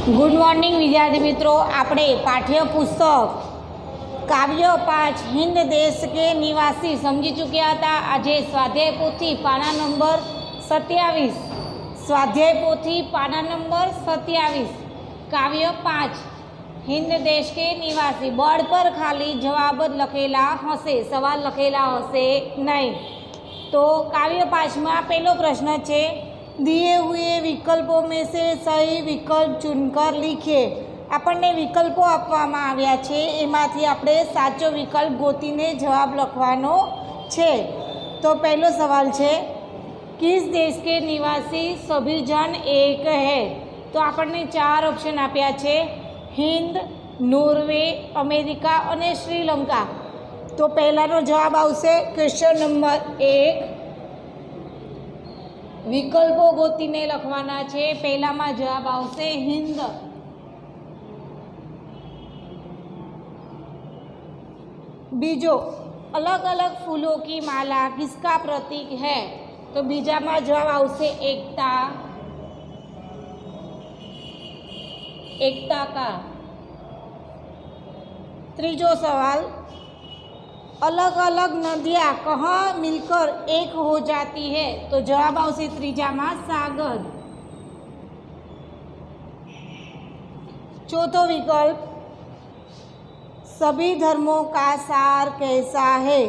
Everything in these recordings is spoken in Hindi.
गुड मॉर्निंग विद्यार्थी मित्रों, આપણે પાઠ્યપુસ્તક કાવ્ય 5 હિન્દ દેશ કે નિવાસી સમજી ચૂક્યા હતા। આજે સ્વાધ્યાય પોથી પાના નંબર 27, સ્વાધ્યાય પોથી પાના નંબર 27, કાવ્ય 5 હિન્દ દેશ કે નિવાસી। બોર્ડ પર ખાલી જવાબ જ લખેલા હશે, સવાલ લખેલા હશે નહીં। તો કાવ્ય 5 માં પહેલો પ્રશ્ન છે, दिए हुए विकल्पों में से सही विकल्प चुनकर लिखिए। આપણને વિકલ્પો આપવામાં આવ્યા છે, એમાંથી આપણે સાચો વિકલ્પ ગોતીને જવાબ લખવાનો છે। તો પહેલો સવાલ છે, किस देश के निवासी सभी जन एक है। તો આપણને 4 ઓપ્શન આપ્યા છે, હિન્દ, નોર્વે, અમેરિકા અને શ્રીલંકા। તો પહેલાનો જવાબ આવશે ક્વેશ્ચન નંબર 1। વિકલ્પો ગોતીને લખવાના છે। પહેલામાં જવાબ આવશે હિન્દ। बीजो, अलग अलग फूलों की माला किसका प्रतीक है। तो बीजा में जवाब आवશે एकता, एकता का। तीजो सवाल, अलग अलग नदियाँ कहाँ मिलकर एक हो जाती है। तो जवाब आवશે तीजा में सागर। चौथो विकल्प, सभी धर्मों का सार कैसा है।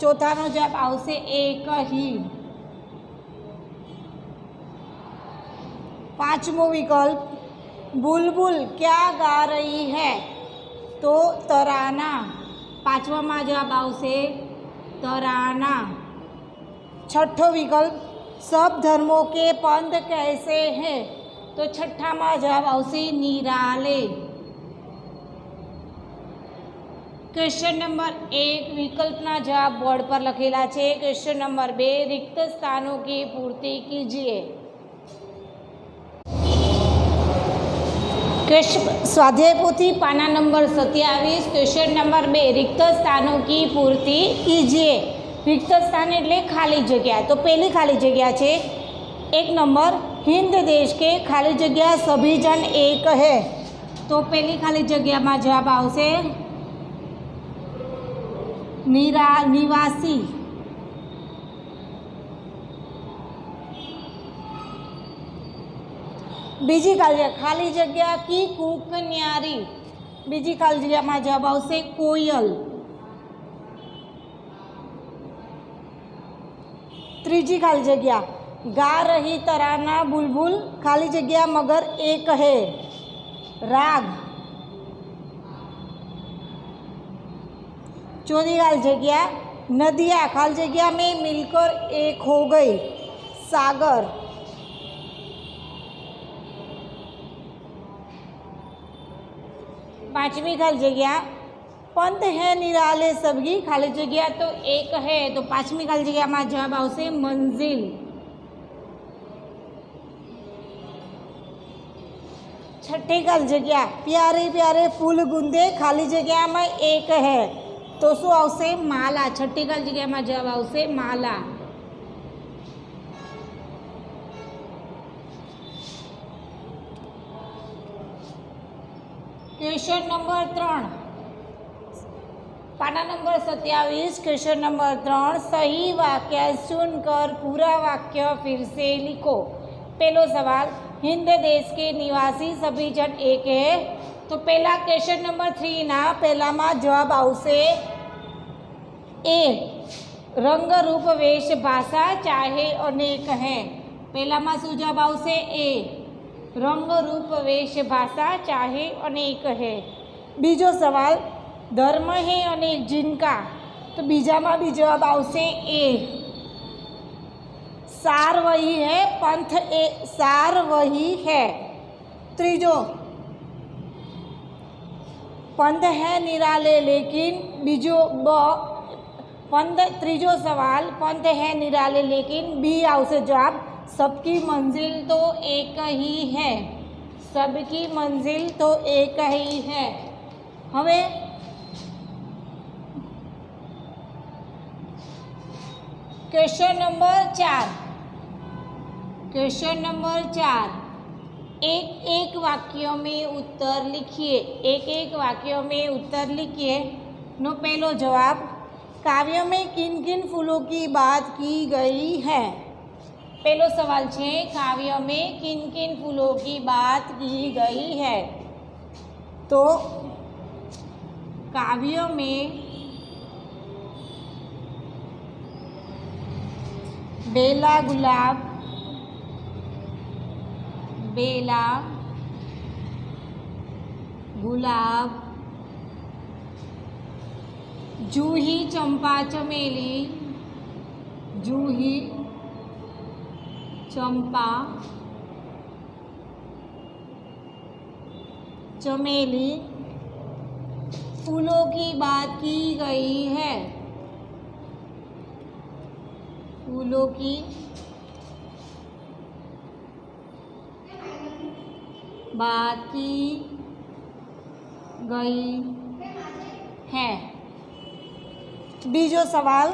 चौथा नो जवाब आवશે एक ही। पांचमो विकल्प, बुलबुल क्या गा रही है। तो तराना। पांचवा में जवाब आवશે तराना। छठो विकल्प, सब धर्मों के पंथ कैसे हैं। तो छठा में जवाब आवશે निराले। क्वेश्चन नंबर 1 विकल्पना जवाब बोर्ड पर लखेला है। क्वेश्चन नंबर 2 रिक्त स्थानों की पूर्ति कीजिए। स्वाध्याय पोथी पाना नंबर 27, क्वेश्चन नंबर 2 रिक्त स्थानों की पूर्ति कीजिए। रिक्त स्थान एटले खाली जगह। तो पहली खाली जगह है 1 नंबर, हिंद देश के खाली जगह सभी जन एक है। तो पहली खाली जगह में जवाब आवશે निवासी। बीजी खाली जगह की कूक न्यारी। बीजी खाली जगह में जवाब आवશે कोयल। तीजी खाली जगह, गा रही तराना बुलबुल खाली जगह मगर एक है, राग। चौथी खाली जगह, नदियाँ खाली जगह में मिलकर एक हो गई, सागर। पांचवी खाली जगह, पंथ है निराले सबकी खाली जगह तो एक है। तो पांचवी खाली जगह में जवाब आवશે मंजिल। छठी खाली जगह, प्यारे प्यारे फूल गुंदे खाली जगह में एक है। तो शू आवશે माला। छठी खाली जगह में जवाब आवશે माला। क्वेश्चन नंबर 3 पाना नंबर 27, क्वेश्चन नंबर 3 सही वाक्य सुनकर पूरा वाक्य फिर से लिखो। पहलो सवाल, हिंद देश के निवासी सभी जन एक है। तो पहला क्वेश्चन नंबर 3 ना पहला में जवाब आवશે ए, रंग रूप वेश भाषा चाहे अनेक है। पहला में शू जवाब आवશે ए, रंग रूप वेश भाषा चाहे अनेक है। बीजो सवाल, धर्म है अनेक जिनका। तो बीजा में भी जवाब आवશે ए, सार वही है पंथ ए, सार वही है। तीजो, पंथ है निराले लेकिन। बीजो पंथ, तीजो सवाल, पंथ है निराले लेकिन बी आवશે जवाब, सबकी मंजिल तो एक ही है, सबकी मंजिल तो एक ही है। हवे क्वेश्चन नंबर 4, क्वेश्चन नंबर 4 एक एक वाक्यों में उत्तर लिखिए। एक एक वाक्यों में उत्तर लिखिए। नो पहलो जवाब, काव्य में किन किन फूलों की बात की गई है। पहलो सवाल है, काव्य में किन किन फूलों की बात की गई है। तो काव्य में बेला गुलाब, बेला गुलाब, जूही चंपा चमेली, जूही चंपा चमेली फूलों की बात की गई है। फूलों की बात की गई है। बीजो सवाल,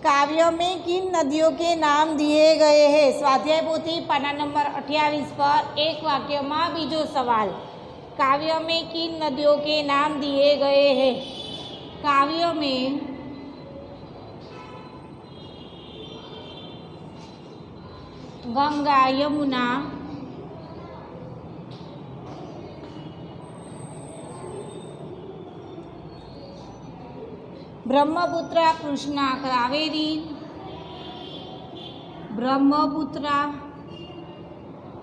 काव्य में किन नदियों के नाम दिए गए हैं। स्वाध्याय पोथी पाना नंबर 28 पर एक वाक्य में बीजो सवाल, काव्य में किन नदियों के नाम दिए गए हैं। काव्य में गंगा, यमुना, ब्रह्मपुत्र, कृष्णा, कावेरी, ब्रह्मपुत्र,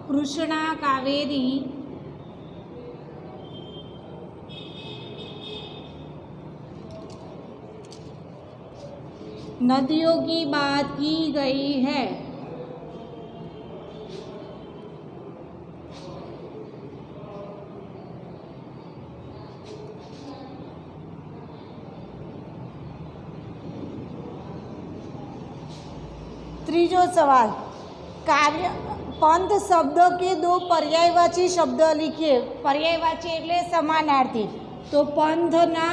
कृष्णा, कावेरी, नदियों की बात की गई है। त्रीजो सवाल, काव्य पंथ शब्द के दो पर्यायवाची शब्द लिखिए। पर्यायवाची એટલે સમાનાર્થી। तो पंथना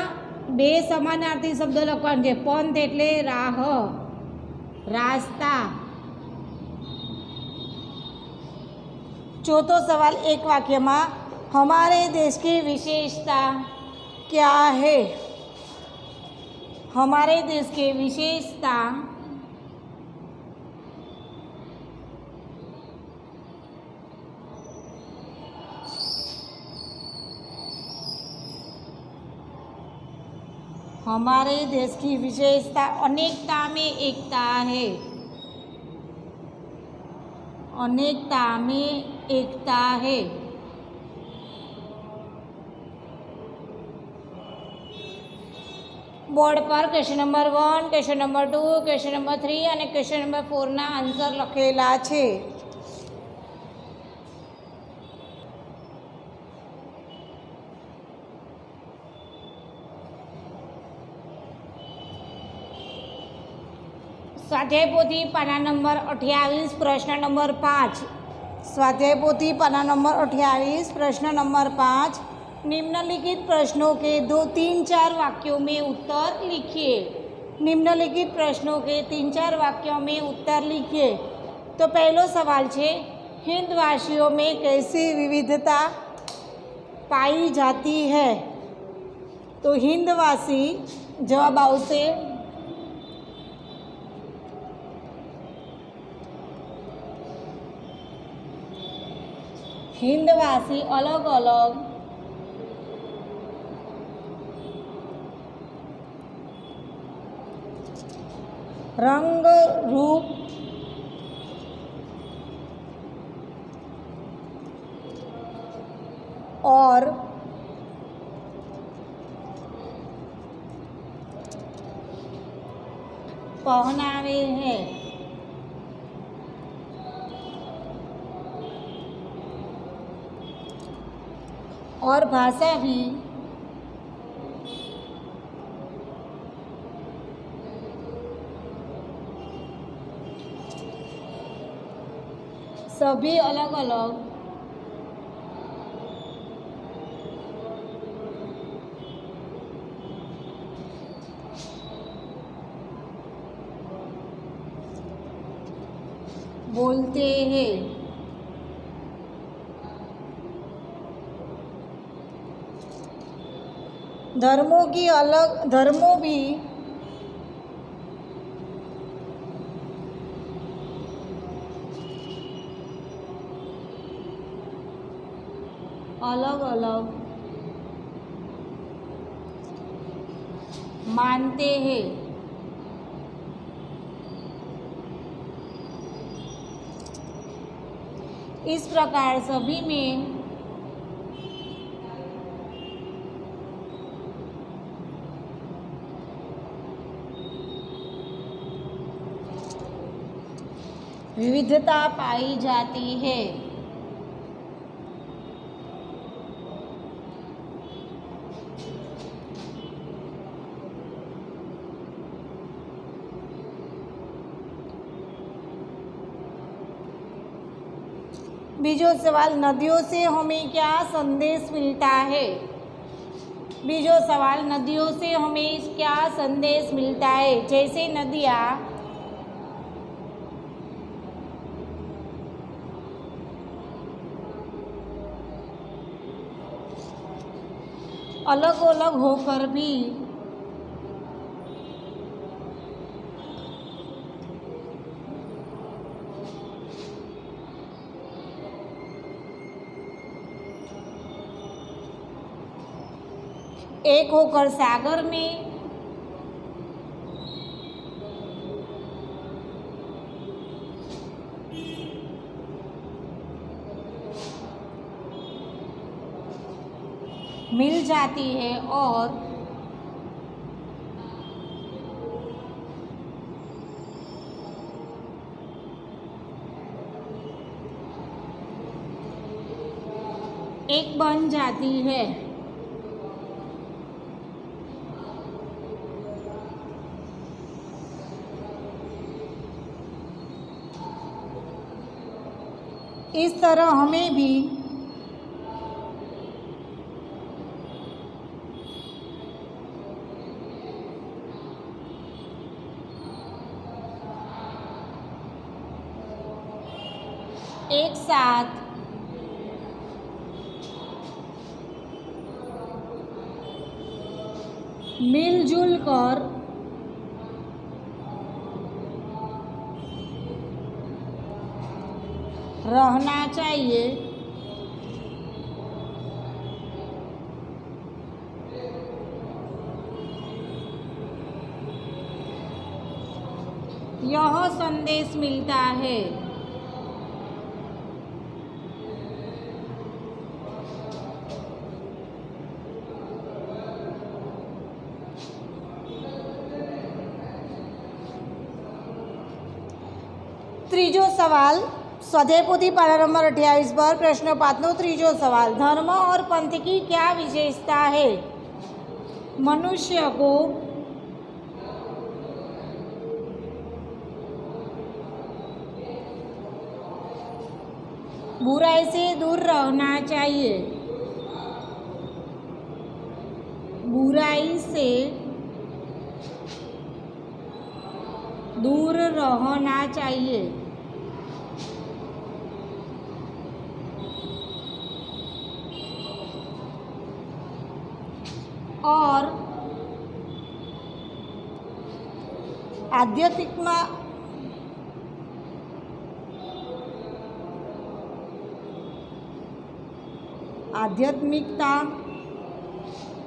બે સમાનાર્થી શબ્દ લખવાના છે। पंथ એટલે રાહ, રાસ્તા। चौथो सवाल एक वाक्य में, हमारे देश की विशेषता क्या है। हमारे देश की विशेषता हमारे देश की विशेषता अनेकता में एकता है। अनेकता में एकता है। बोर्ड पर question number 1, question number 2, question number 3 और क्वेश्चन नंबर 4 ना आंसर लखेला है। स्वाध्याय पोथी पाना नंबर 28 प्रश्न नंबर 5। स्वाध्याय पोथी पाना नंबर 28 प्रश्न नंबर 5, निम्नलिखित प्रश्नों के 2, 3, 4 वाक्यों में उत्तर लिखिए। निम्नलिखित प्रश्नों के 3, 4 वाक्यों में उत्तर लिखिए। तो पहलो सवाल है, हिंदवासियों में कैसी विविधता पाई जाती है। तो हिंदवासी जवाब आवशे हिंदवासी अलग अलग रंग, रूप और पहनावे हैं। और भाषा भी सभी अलग अलग बोलते हैं। धर्मों भी अलग अलग मानते हैं। इस प्रकार सभी में विविधता पाई जाती है। बीजो सवाल, नदियों से हमें क्या संदेश मिलता है? बीजो सवाल, नदियों से हमें क्या संदेश मिलता है? जैसे नदियाँ अलग अलग होकर भी एक होकर सागर में मिल जाती है और एक बन जाती है। इस तरह हमें भी एक साथ मिलजुल कर रहना चाहिए। यह संदेश मिलता है। ત્રીજો સવાલ સ્વાધ્યાય પોથી પાના નંબર 28 पर प्रश्न 5 નો ત્રીજો सवाल, धर्म और पंथ की क्या विशेषता है? मनुष्य को बुराई से दूर रहना चाहिए। बुराई से दूर रहना चाहिए। और आध्यात्मिकता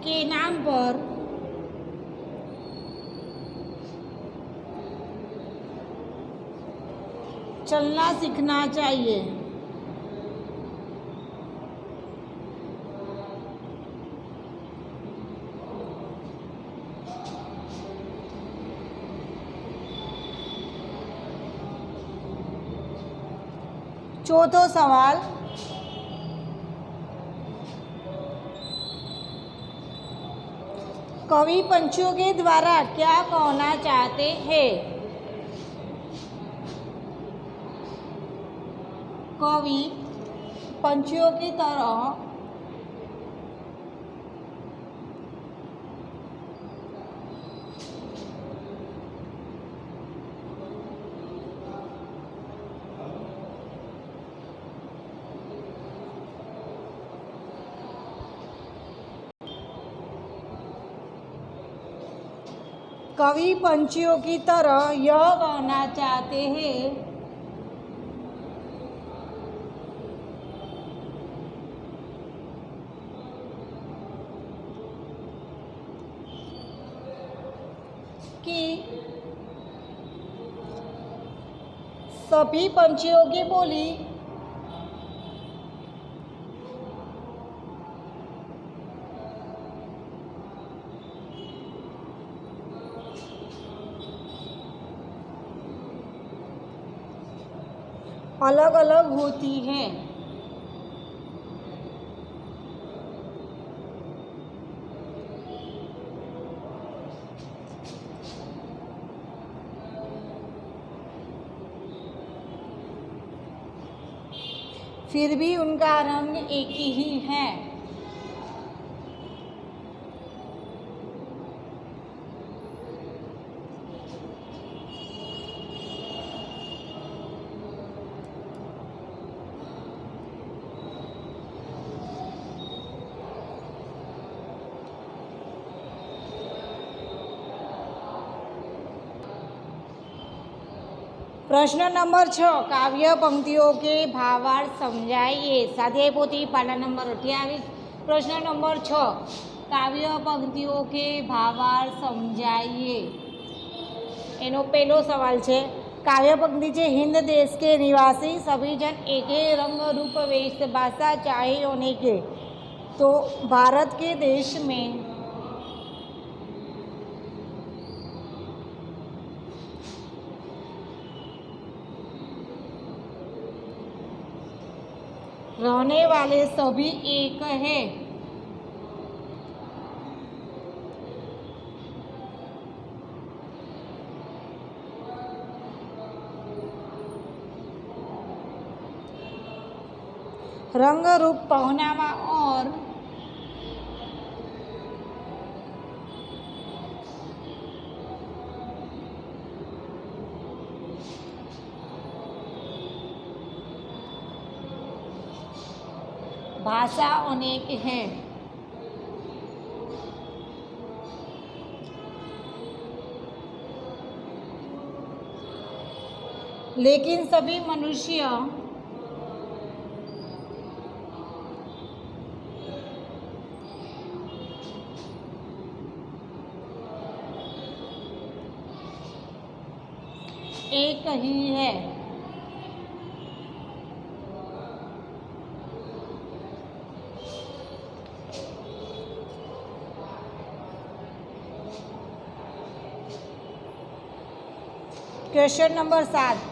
के नाम पर चलना सीखना चाहिए। चौथो सवाल, कवि पंछियों के द्वारा क्या कहना चाहते हैं? कवि पंछियों की तरह कवि पंछियों की तरह यह कहना चाहते हैं कि सभी पंछियों की बोली अलग अलग होती है। फिर भी उनका रंग एक ही है। प्रश्न नंबर 6 काव्य पंक्तियों के भावार्थ समझाइए। स्वाध्याय पोथी पाना नंबर 28। प्रश्न नंबर 6 काव्य पंक्तियों के भावार्थ समझाइए। एनो पहलो सवाल है काव्य पंक्ति है हिंद देश के निवासी सभी जन एक ही रंग रूप वेश भाषा चाहे होने के। तो भारत के देश में रहने वाले सभी एक है। रंग रूप पहनावा और भाषा अनेक है। लेकिन सभी मनुष्य एक ही है। क्वेश्चन नंबर 7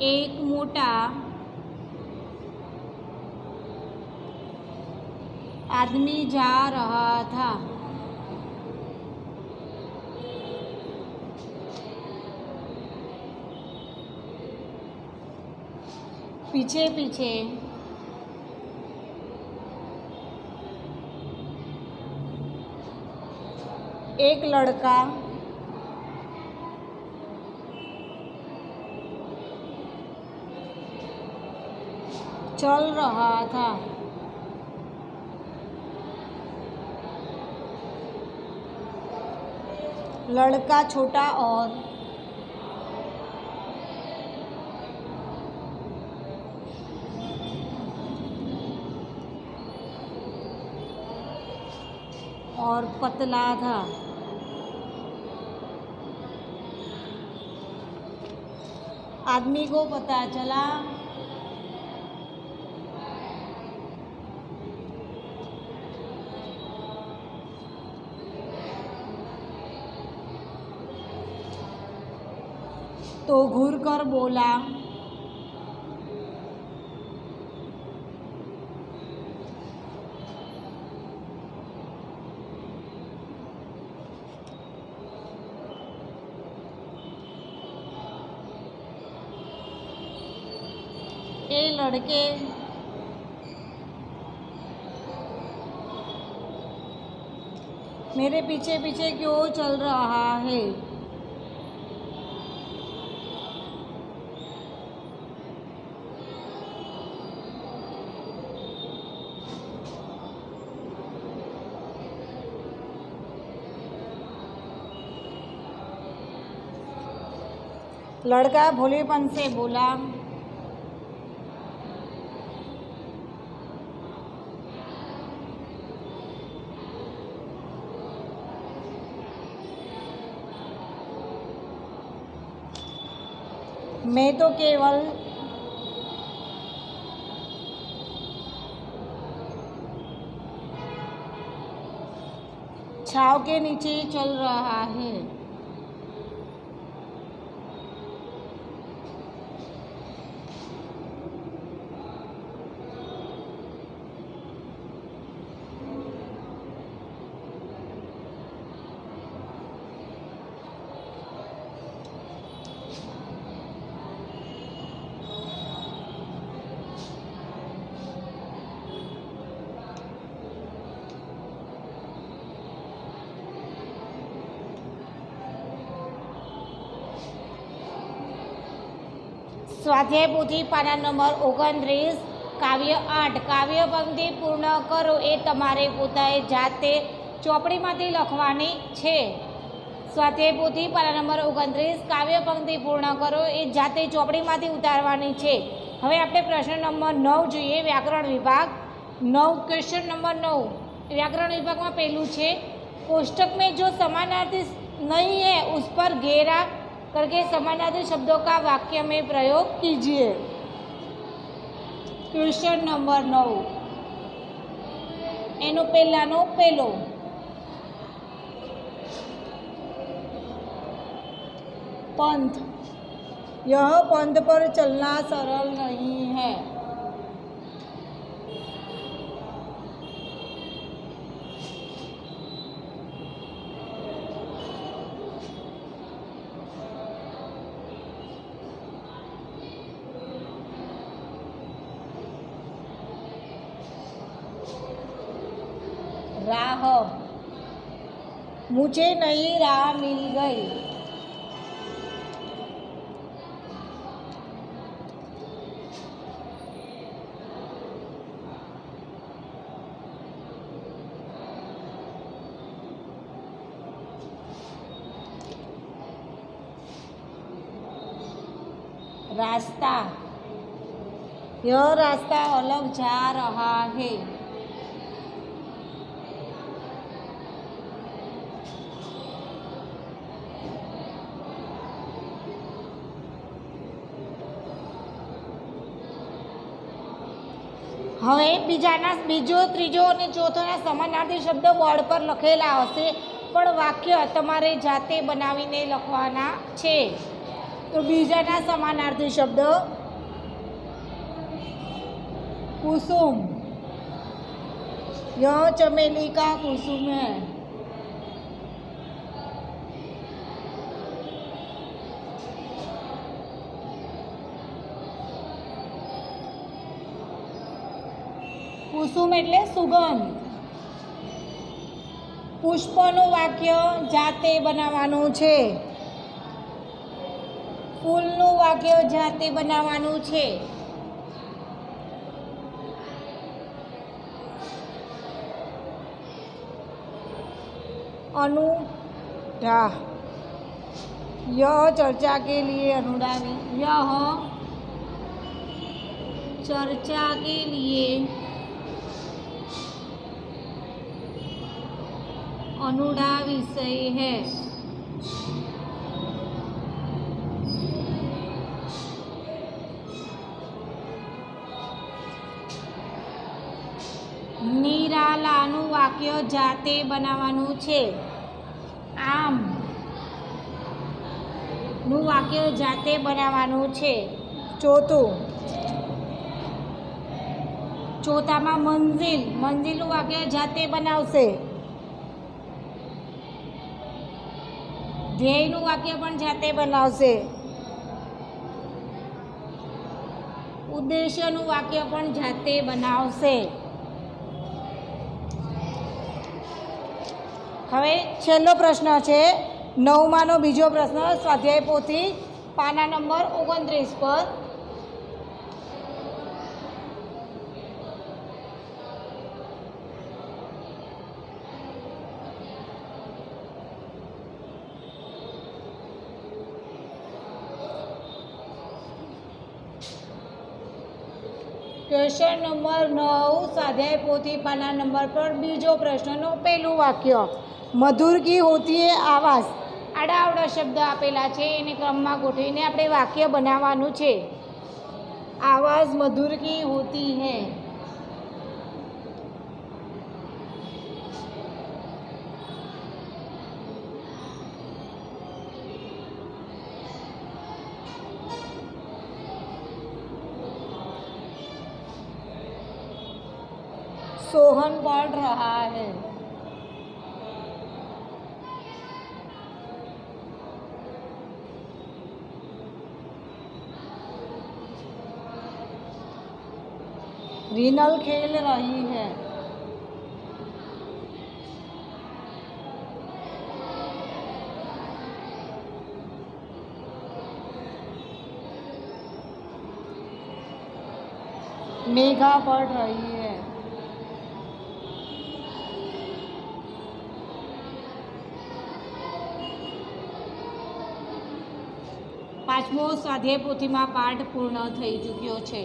एक मोटा आदमी जा रहा था। पीछे पीछे एक लड़का चल रहा था। लड़का छोटा और पतला था। आदमी को पता चला तो घूर कर बोला ए लड़के मेरे पीछे पीछे क्यों चल रहा है। लड़का भोलेपन से बोला, मैं तो केवल छाव के नीचे चल रहा है। स्वाध्याय पोथी पाना नंबर 29 કાવ્ય 8 કાવ્ય પંક્તિ પૂર્ણ કરો એ તમારે પોતાએ જાતે ચોપડીમાંથી લખવાની છે। સ્વાધ્યાય પોથી પાના નંબર 29 કાવ્ય પંક્તિ પૂર્ણ કરો એ જાતે ચોપડીમાંથી ઉતારવાની છે। હવે આપણે પ્રશ્ન નંબર 9 જોઈએ, વ્યાકરણ વિભાગ 9, ક્વેશ્ચન નંબર 9 व्याकरण विभाग में पहलू है, कोष्टक में जो समानार्थी नहीं है उस पर घेरा करके समानार्थी शब्दों का वाक्य में प्रयोग कीजिए। क्वेश्चन नंबर 9 एनो पहलानो पहलो, पंथ, यह पंथ पर चलना सरल नहीं है। राह, मुझे नई राह मिल गई। रास्ता, यह रास्ता अलग जा रहा है। હવે બીજો ત્રીજો અને ચોથોના સમાનાર્થી શબ્દો બોર્ડ પર લખેલા હશે, પણ વાક્ય તમારે જાતે બનાવીને લખવાના છે। તો બીજાના સમાનાર્થી શબ્દ कुसुम, यह चमेली का कुसुम है। कुसुम एटले सुगंध। पुष्पનું વાક્ય જાતે બનાવવાનું છે। ફૂલનું વાક્ય જાતે બનાવવાનું છે। अनुडा, यह चर्चा के लिए अनुडावी, यह चर्चा के लिए अनुडा विषय है। निरालाનું વાક્ય જાતે બનાવવાનું છે। આમ નું વાક્ય જાતે બનાવવાનું છે। ચોથામાં મંજિલનું વાક્ય જાતે બનાવશે। ધ્યેયનું વાક્ય પણ જાતે બનાવશે। ઉદ્દેશ્યનું વાક્ય પણ જાતે બનાવશે। હવે છેલ્લો પ્રશ્ન છે 9માનો બીજો પ્રશ્ન, સ્વાધ્યાય પોથી પાના નંબર 29 પર। ક્વેશ્ચન નંબર 9 સ્વાધ્યાય પોથી પાના નંબર પર બીજો પ્રશ્નનો પહેલું વાક્ય, મધુર કી હોતી હે આવાજ. આડાઅવળા શબ્દ આપેલા છે, એને ક્રમમાં ગોઠવીને આપણે વાક્ય બનાવવાનું છે. આવાજ મધુર કી હોતી હે. सोहन पढ़ रहा है. रीनल खेल रही है. मेघा पढ़ रही है. પાંચમો સ્વાધ્યાય પોથીમાં પાઠ પૂર્ણ થઈ ચૂક્યો છે.